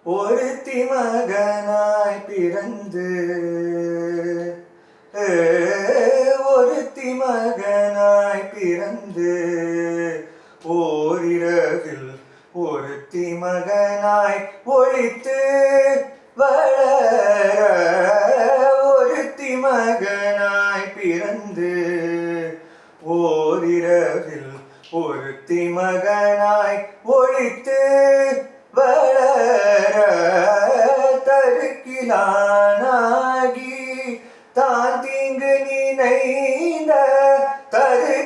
ஒருத்தி மகனாய் பிறந்து ஒருத்தி மகனாய் பிறந்து ஓரிரவில் ஒருத்தி மகனாய் ஒளித்து வளர ஒருத்தி மகனாய் பிறந்து ஓரிரவில் ஒருத்தி மகனாய் ஒளித்து வளர தருக்கிலானாகி தான் தீங்கு நினைந்த தருக்கிலானாகி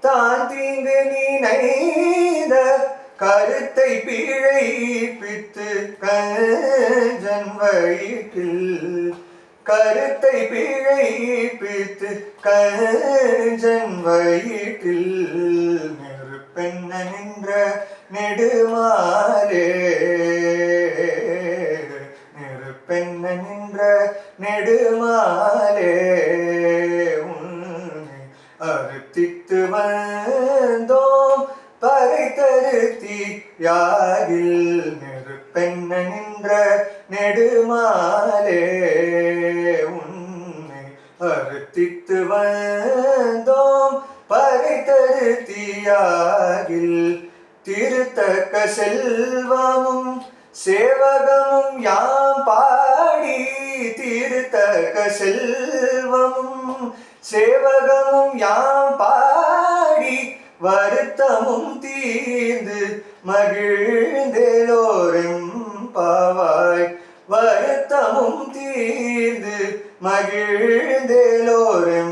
தான் தீங்கு நினைந்த கருத்தை பிழைப்பித்து கஞ்சன் வயிற்றில் கருத்தை பிழைப்பித்து கஞ்சன் வயிற்றில் நெருப்பென்ன நின்ற நெடுமாலே நெருப்பென்ன நின்ற நெடுமாலே உன்னை அறுத்தித்து வந்தோம் பகை தருத்தி யாகில் நெருப்பென்ன நின்ற நெடுமாலே உன்னை அறுத்தித்து வந்தோம் பகை தருத்தியாகில் திருத்தக்க செல்வமும் சேவகமும் யாம் பாடி திருத்தக்க செல்வமும் சேவகமும் யாம் பாடி வருத்தமும் தீர்ந்து மகிழ்ந்தேலோரும் பாவாய் வருத்தமும் தீர்ந்து மகிழ்ந்தேலோரும்